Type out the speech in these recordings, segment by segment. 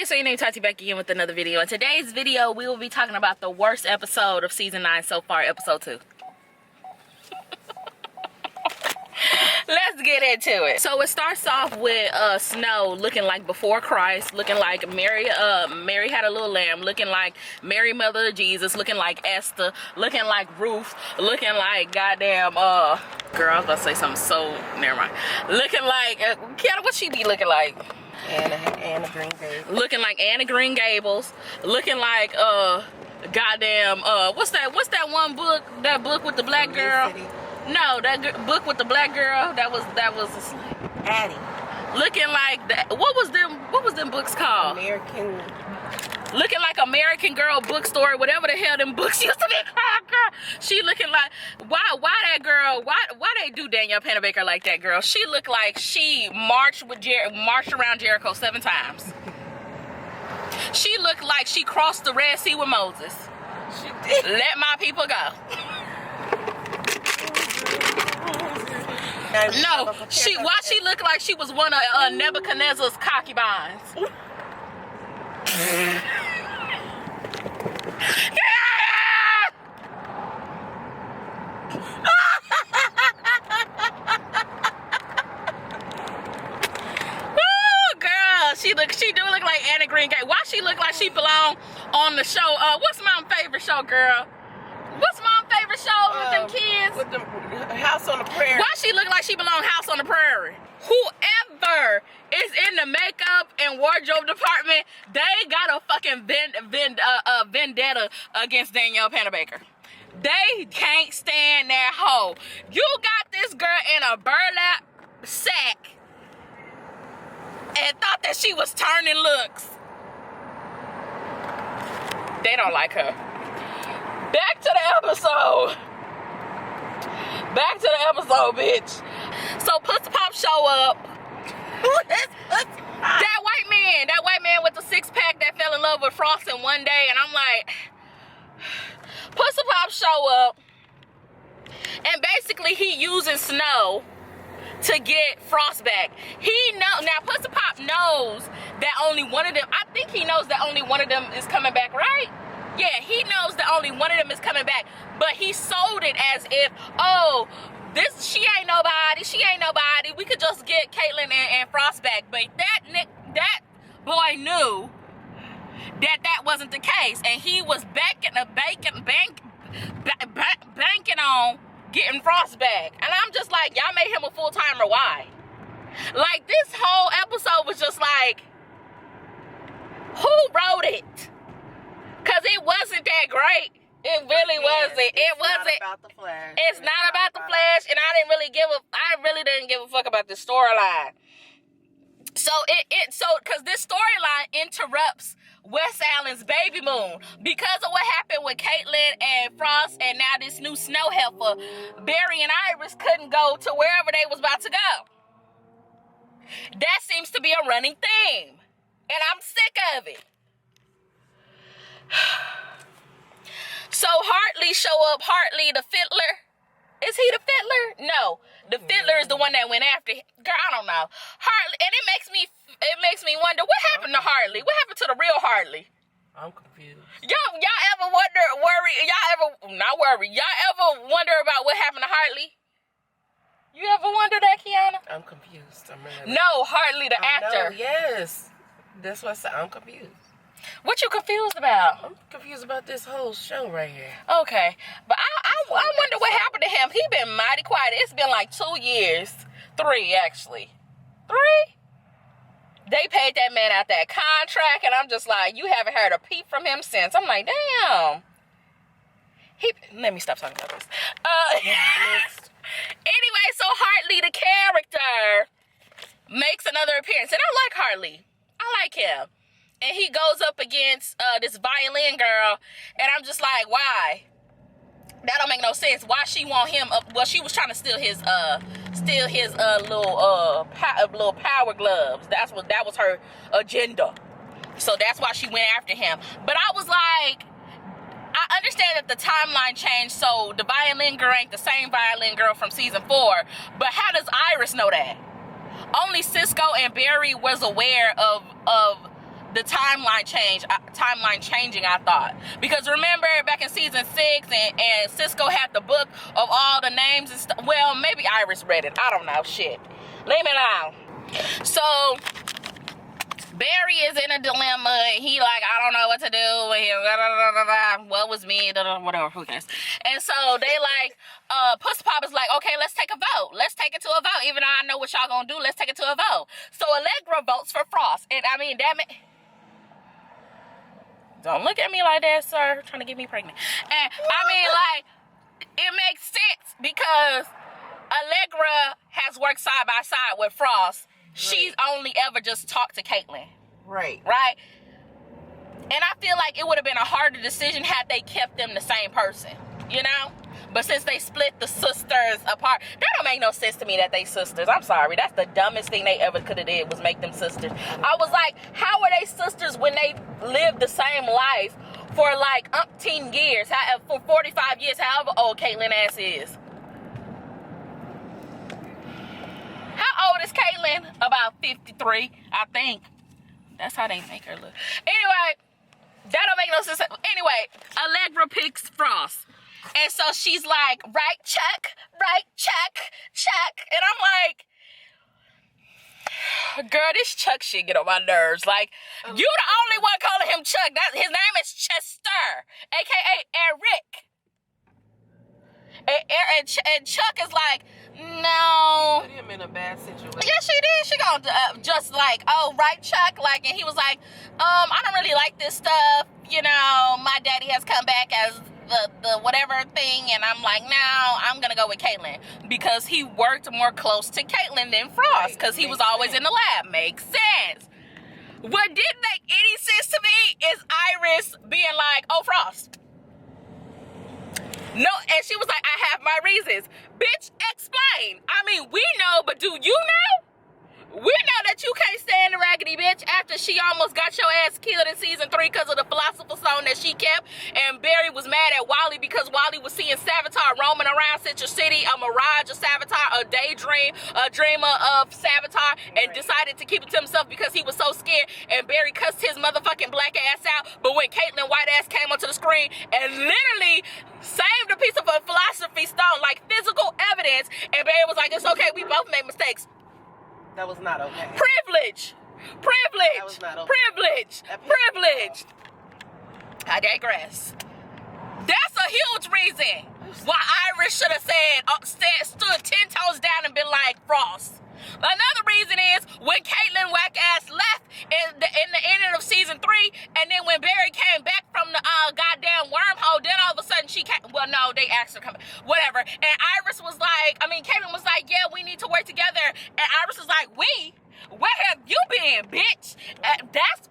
Hey, so your name Tati back again with another video. In today's video, we will be talking about the worst episode of season 9 so far, episode 2. Let's get into it. So it starts off with Snow looking like before Christ, looking like Mary had a little lamb, looking like Mary Mother of Jesus, looking like Esther, looking like Ruth, looking like goddamn girl, I was about to say something so never mind. Looking like Khione, what she be looking like? Anna Green Gables. Looking like Anna Green Gables. Looking like goddamn what's that one book? That book with the black girl? No, that book with the black girl. That was Addie. Looking like that. What was them books called? American. Looking like American Girl Bookstore, whatever the hell them books used to be called, girl. She looking like, why that girl, why they do Danielle Panabaker like that, girl? She looked like she marched around Jericho 7 times. She looked like she crossed the Red Sea with Moses. She did. Let my why she looked like she was one of Nebuchadnezzar's concubines. She do look like Anna Green Gables. Why she look like she belong on the show? What's my favorite show, girl? What's my favorite show with them kids? With the House on the Prairie. Why she look like she belong House on the Prairie? Whoever is in the makeup and wardrobe department, they got a fucking vendetta against Danielle Panabaker. They can't stand that hoe. You got this girl in a burlap sack and thought that she was turning looks. They don't like her. Back to the episode. Back to the episode, bitch. So Pussy Pop show up. Who is Pussy Pop? That white man with the 6-pack that fell in love with Frost in one day, and I'm like, Pussy Pop show up, and basically he using Snow to get Frost back. Now Pussy Pop knows that only one of them, I think he knows that only one of them is coming back, right? Yeah, he knows that only one of them is coming back, but he sold it as if, oh, she ain't nobody, we could just get Caitlyn and Frost back. But that boy knew that wasn't the case, and he was banking on getting Frost back. And I'm just like, y'all made him a full-timer, why? Like, this whole episode was just like, who wrote it? Because it wasn't that great. It really wasn't. It wasn't. It's not about the Flash. It's not about the Flash, and I really didn't give a fuck about the storyline. So because this storyline interrupts Wes Allen's baby moon. Because of what happened with Caitlyn and Frost, and now this new Snow heifer, Barry and Iris couldn't go to wherever they was about to go. That seems to be a running theme, and I'm sick of it. So Hartley show up. Hartley the fiddler. Is he the fiddler? No, the fiddler is the one that went after him. Girl, I don't know. Hartley, and it makes me wonder what happened to Hartley. What happened to the real Hartley? I'm confused. Y'all ever wonder about what happened to Hartley? You ever wonder that, Khione? I'm confused. No, Hartley the actor. No, yes, that's what I said. I'm confused. What you confused about? I'm confused about this whole show right here. Okay. But I wonder what happened to him. He been mighty quiet. It's been like 2 years. 3, actually. 3? They paid that man out that contract, and I'm just like, you haven't heard a peep from him since. I'm like, damn. Let me stop talking about this. Anyway, so Hartley, the character, makes another appearance. And I like Hartley. I like him. And he goes up against this violin girl, and I'm just like, why? That don't make no sense. Why she want him up? Well, she was trying to steal his little power gloves. That was her agenda. So that's why she went after him. But I was like, I understand that the timeline changed, so the violin girl ain't the same violin girl from season 4. But how does Iris know that? Only Cisco and Barry was aware of the timeline changing, I thought. Because remember back in season 6 and Cisco had the book of all the names and stuff. Well, maybe Iris read it. I don't know. Shit. Leave me alone. So Barry is in a dilemma, and he like, I don't know what to do. And what was me? Whatever, who cares? And so they like, Pussy Pop is like, okay, let's take a vote. Let's take it to a vote. Even though I know what y'all gonna do, let's take it to a vote. So Allegra votes for Frost. And I mean, damn it. Don't look at me like that, sir. Trying to get me pregnant. And I mean, like, it makes sense because Allegra has worked side by side with Frost. She's only ever just talked to Caitlyn. Right. Right? And I feel like it would have been a harder decision had they kept them the same person. You know? But since they split the sisters apart, that don't make no sense to me that they sisters. I'm sorry. That's the dumbest thing they ever could have did was make them sisters. I was like, how are they sisters when they lived the same life for like umpteen years? For 45 years, however old Caitlyn ass is. How old is Caitlyn? About 53, I think. That's how they make her look. Anyway, that don't make no sense. Anyway, Allegra picks Frost. And so she's like, right, check, check. And I'm like, girl, this Chuck shit get on my nerves. Like, you the only one calling him Chuck. His name is Chester, a.k.a. Eric. And Chuck is like, no. Put him in a bad situation. Yeah, she did. She gonna just like, oh, right, Chuck. Like, and he was like, I don't really like this stuff. You know, my daddy has come back as the whatever thing, and I'm like, now I'm gonna go with Caitlyn because he worked more close to Caitlyn than Frost because he was always in the lab. Makes sense. What didn't make any sense to me is Iris being like, oh, Frost. No, and she was like, I have my reasons. Bitch, explain. I mean, we know, but do you know? We know that you can't stand the raggedy bitch after she almost got your ass killed in season 3 because of the Philosopher's Stone that she kept. And Barry was mad at Wally because Wally was seeing Savitar roaming around Central City, a mirage of Savitar, a daydream, a dreamer of Savitar, and decided to keep it to himself because he was so scared. And Barry cussed his motherfucking black ass out. But when Caitlyn white ass came onto the screen and literally saved a piece of a Philosophy Stone, like physical evidence, and Barry was like, it's okay, we both made mistakes. That was not okay. Privilege. That was not okay. Privilege. I digress. That's a huge reason why Iris should have stood 10 toes down and been like, Frost. Another reason is when Caitlyn whack ass left in the ending of season 3, and then when Barry came back from the goddamn wormhole, then all of a sudden she came. Well, no, they asked her to come. Whatever. And Caitlyn was like, yeah, we need to work together. And Iris was like, where have you been, bitch? That's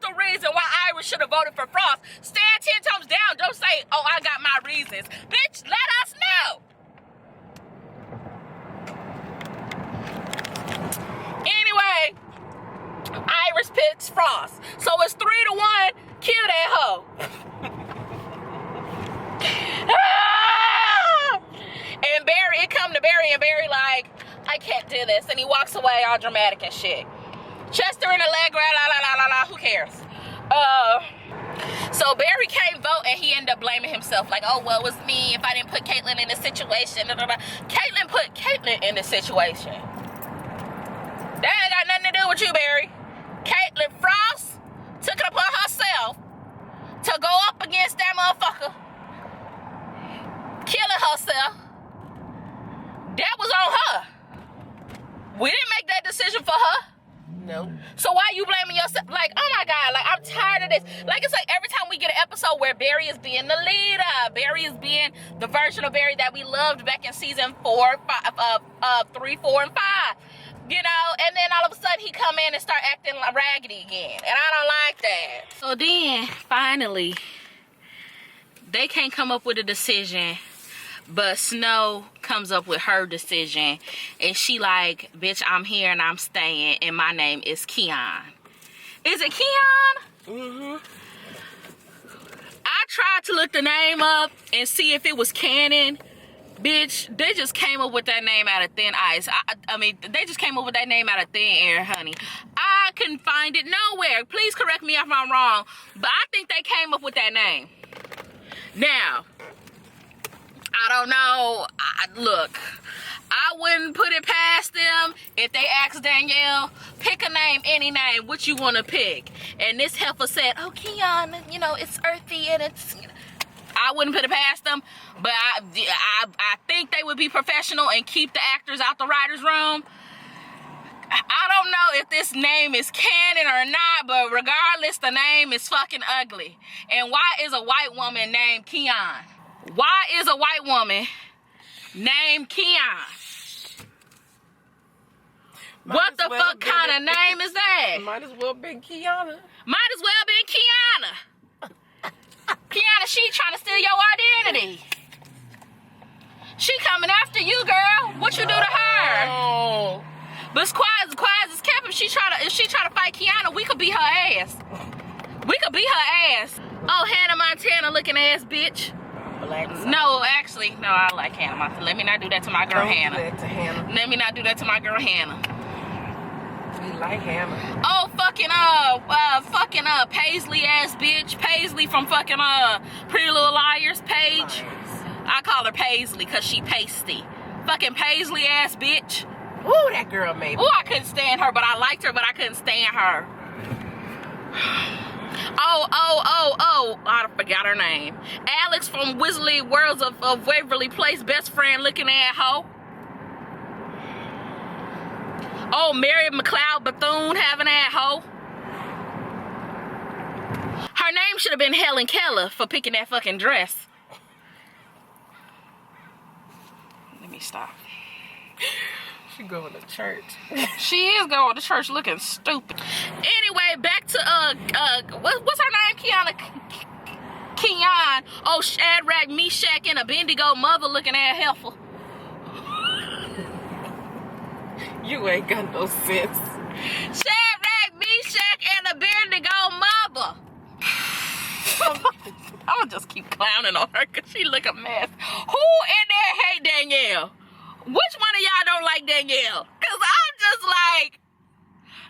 the reason why Iris should have voted for Frost. Stand 10 toes down. Don't say, oh, I got my reasons. Bitch, let us know. Anyway, Iris picks Frost. So it's 3-1. Kill that hoe. And it come to Barry, and Barry like, I can't do this. And he walks away all dramatic and shit. Chester and Allegra, who cares? So Barry can't vote, and he ended up blaming himself. Like, oh, well, it was me if I didn't put Caitlyn in this situation. Caitlyn put Caitlyn in this situation. That ain't got nothing to do with you, Barry. Caitlyn Frost took it upon herself to go up against that motherfucker, killing herself. That was on her. We didn't make that decision for her. No. So why are you blaming yourself? Like, oh my God, like, I'm tired of this. Like, it's like every time we get an episode where Barry is being the leader, Barry is being the version of Barry that we loved back in season 3, 4, and 5. You know, and then all of a sudden he come in and start acting like raggedy again. And I don't like that. So then, finally, they can't come up with a decision. But Snow comes up with her decision. And she like, bitch, I'm here and I'm staying. And my name is Khione. Is it Khione? Mm-hmm. I tried to look the name up and see if it was canon. Bitch, they just came up with that name out of thin ice. I mean, they just came up with that name out of thin air, honey. I couldn't find it nowhere. Please correct me if I'm wrong, but I think they came up with that name. Now, I don't know. Look, I wouldn't put it past them if they asked Danielle, pick a name, any name, what you want to pick. And this heifer said, oh, Khione, you know, it's earthy and it's... I wouldn't put it past them, but I think they would be professional and keep the actors out the writer's room. I don't know if this name is canon or not, but regardless, the name is fucking ugly. And why is a white woman named Khione? Why is a white woman named Khione? What the fuck kind of name is that? Might as well be Khione. Might as well be Khione. Khione, she trying to steal your identity. She coming after you, girl. What you do to her? Oh. But as quiet as kept, if she try to fight Khione, we could beat her ass. We could beat her ass. Oh, Hannah Montana looking ass bitch. No, actually, no, I like Hannah Montana. Let me not do that to my girl Hannah. Don't do that to Hannah. Let me not do that to my girl Hannah. We like Hannah. Oh, fucking Paisley ass bitch. Paisley from fucking Pretty Little Liars. Paige. I call her Paisley because she pasty. Fucking Paisley ass bitch. Ooh, that girl made me. Ooh, I couldn't stand her, but I liked her, but I couldn't stand her. Oh, I forgot her name. Alex from Wizardly Worlds of Waverly Place, best friend looking at hoe. Oh, Mary McLeod Bethune having that hoe. Her name should have been Helen Keller for picking that fucking dress. Let me stop. She going to church. She is going to church looking stupid. Anyway, back to what's her name? Khione. Oh, Shadrach, Meshach, and Abednego mother looking at heifer. You ain't got no sense. Shadrach, Meshach, and Abednego mother. I'm gonna just keep clowning on her because she look a mess. Who in there hate Danielle? Which one of y'all don't like Danielle? Because I'm just like,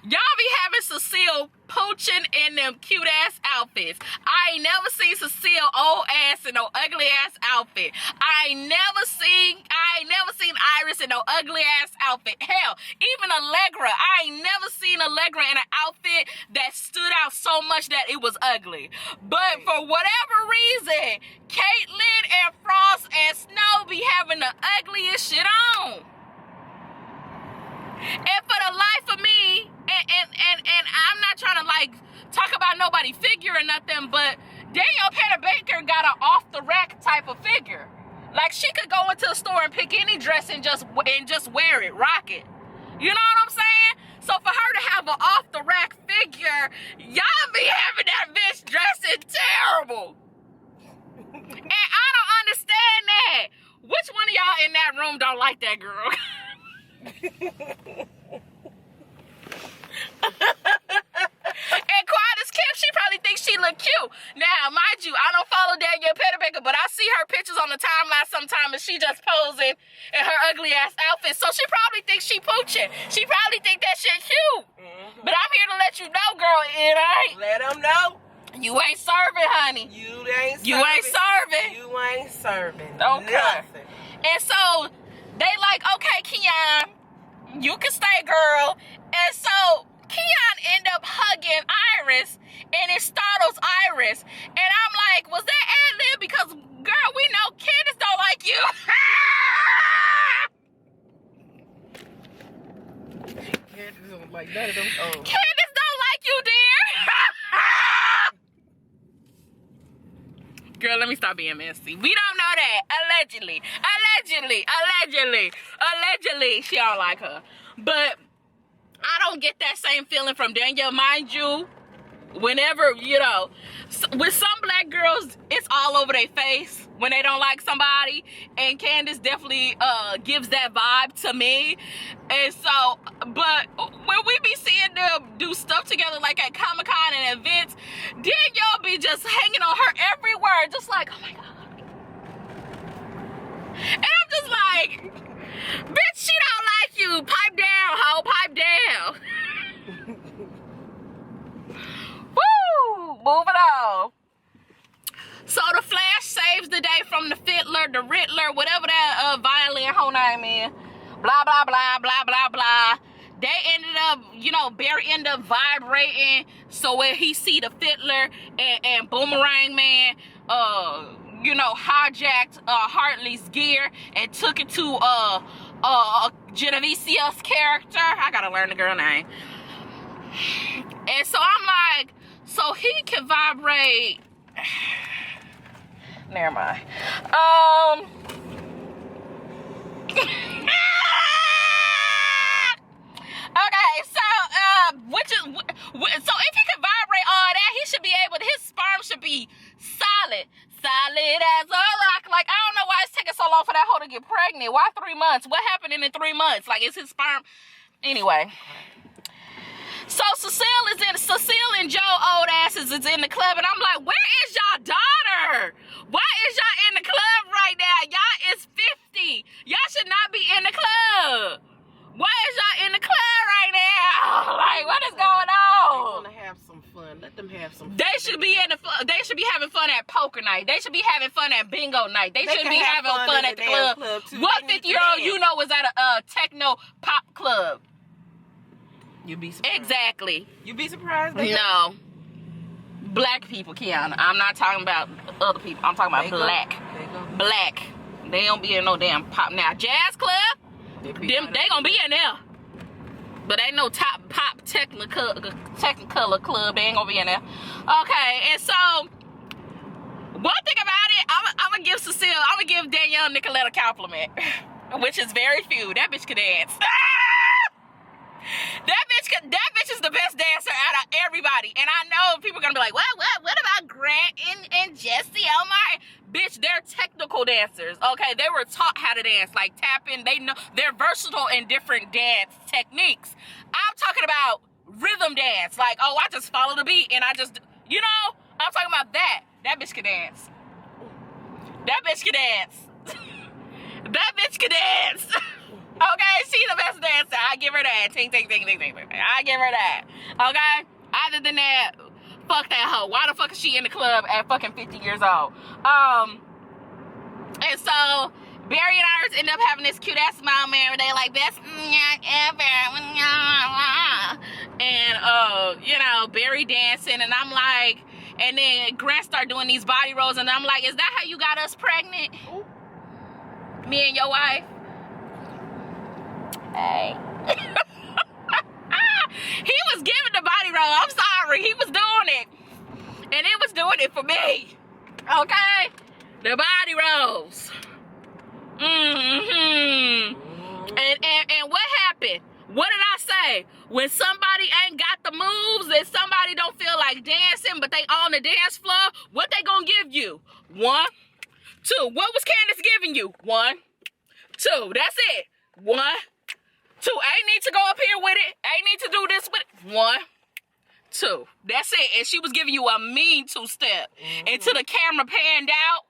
y'all be having Cecile poaching in them cute ass outfits. I ain't never seen Cecile old ass in no ugly ass outfit. I ain't never seen Iris in no ugly ass outfit. Hell, even Allegra. I ain't never seen Allegra in an outfit that stood out so much that it was ugly. But for whatever reason, Caitlyn and Frost and Snow be having the ugliest shit on. And for the life of me, and I'm not trying to like talk about nobody figure or nothing, but Danielle Baker got an off the rack type of figure. Like she could go into a store and pick any dress and just wear it, rock it. You know what I'm saying? So for her to have an off the rack figure, y'all be having that bitch dressing terrible. And I don't understand that. Which one of y'all in that room don't like that girl? And quiet as kept, she probably thinks she look cute. Now, mind you, I don't follow Danielle Baker, but I see her pictures on the timeline sometimes and she just posing in her ugly ass outfit. So she probably thinks she pooching. She probably think that shit cute. Mm-hmm. But I'm here to let you know, girl, it ain't. Let them know. You ain't serving, honey. You ain't serving. Okay. Nothing. And so they like, okay, Khione, you can stay, girl. And so Khione end up hugging Iris, and it startles Iris. And I'm like, was that ad-lib? Because, girl, we know Candace don't like you. Candace don't like none of them. Oh. Candace don't like you, dear. Girl, let me stop being messy. We don't know that. Allegedly, she don't like her. But I don't get that same feeling from Danielle. Mind you, whenever, you know, with some black girls, it's all over their face when they don't like somebody. And Candace definitely gives that vibe to me. And so, but when we be seeing them do stuff together, like at Comic-Con and events, Danielle be just hanging on her every word, just like, oh my God. And I'm just like, bitch, she don't like you. Pipe down, hoe, pipe down. from the fiddler, the riddler, whatever that violin whole name is. Blah, blah, blah, blah, blah, blah. They ended up, you know, Barry ended up vibrating. So when he see the fiddler and Boomerang Man, you know, hijacked Hartley's gear and took it to Genevisia's character. I gotta learn the girl name. And so I'm like, so he can vibrate. Never mind. Okay, so so if he can vibrate all that, he should be able to, his sperm should be solid as a rock. Like, I don't know why it's taking so long for that hoe to get pregnant. Why 3 months? What happened in the 3 months? Like, is his sperm? Anyway. So Cecile and Joe old asses is in the club, and I'm like, where is y'all daughter? Why is y'all in the club right now? Y'all is 50. Y'all should not be in the club. Why is y'all in the club right now? Like, what is going on? They want to have some fun. Let them have some fun. They should be having fun at poker night. They should be having fun at bingo night. They should be having fun at the club too. What 50-year-old you know was at a techno pop club? You'd be surprised. Exactly. You'd be surprised. No. Black people, Khione. I'm not talking about other people. I'm talking about black. Black. They don't be in no damn pop. Now, jazz club, they gonna be in there. But ain't no top pop technicolor club. They ain't gonna be in there. Okay, and so, one thing about it, I'm gonna give Cecile, I'm gonna give Danielle Nicolette a compliment. Which is very few. That bitch could dance. That bitch is the best dancer out of everybody. And I know people are gonna be like, what about Grant and Jesse? Oh my, bitch, they're technical dancers. Okay, they were taught how to dance, like tapping. They know they're versatile in different dance techniques. I'm talking about rhythm dance. Like, oh, I just follow the beat and I just, you know, I'm talking about that. That bitch can dance. That bitch can dance. That bitch can dance. Okay, she's the best dancer. I give her that. Ting, ting, ting, ting, ting, ting. I give her that. Okay? Other than that, fuck that hoe. Why the fuck is she in the club at fucking 50 years old? And so, Barry and Iris end up having this cute ass smile, man, where they like, best ever. And, you know, Barry dancing, and I'm like, and then Grant start doing these body rolls, and I'm like, is that how you got us pregnant? Me and your wife? Hey. He was giving the body roll. I'm sorry. He was doing it. And it was doing it for me. Okay? The body rolls. And what happened? What did I say? When somebody ain't got the moves and somebody don't feel like dancing, but they on the dance floor, what they gonna give you? 1, 2. What was Candace giving you? 1, 2. That's it. 1, 2. Ain't need to go up here with it. Ain't need to do this with it. 1, 2. That's it. And she was giving you a mean 2-step. Until the camera panned out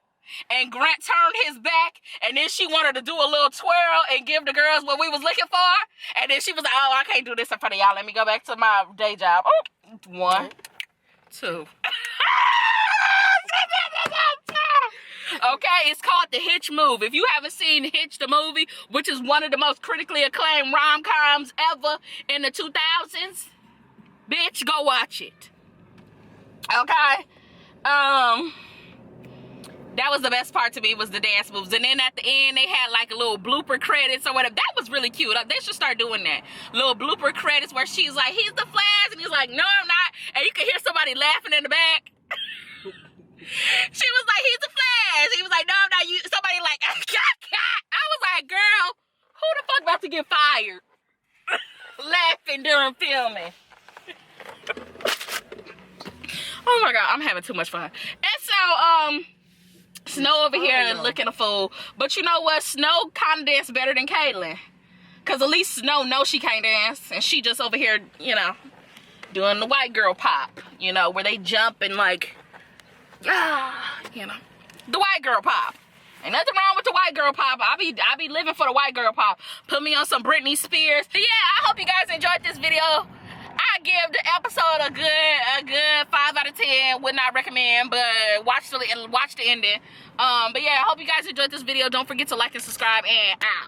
and Grant turned his back, and then she wanted to do a little twirl and give the girls what we was looking for. And then she was like, oh, I can't do this in front of y'all. Let me go back to my day job. Oh, 1, 2. Okay, it's called the Hitch move. If you haven't seen Hitch the movie, which is one of the most critically acclaimed rom-coms ever in the 2000s, bitch, go watch it. Okay? That was the best part to me, was the dance moves. And then at the end, they had like a little blooper credits or whatever. That was really cute. They should start doing that. Little blooper credits where she's like, he's the Flash, and he's like, no, I'm not. And you can hear somebody laughing in the back. She was like, he's the Flash. He was like, no, I'm not you. Somebody like, I was like, girl, who the fuck about to get fired? Laughing during filming. Oh my God, I'm having too much fun. And so, Snow over here looking a fool. But you know what? Snow kind of danced better than Caitlyn. Because at least Snow knows she can't dance. And she just over here, you know, doing the white girl pop. You know, where they jump and like, you know, the white girl pop. Ain't nothing wrong with the white girl pop. I be living for the white girl pop. Put me on some Britney Spears. But yeah, I hope you guys enjoyed this video. I give the episode a good 5 out of 10. ending. Would not recommend, but watch the ending. But yeah, I hope you guys enjoyed this video. Don't forget to like and subscribe, and out.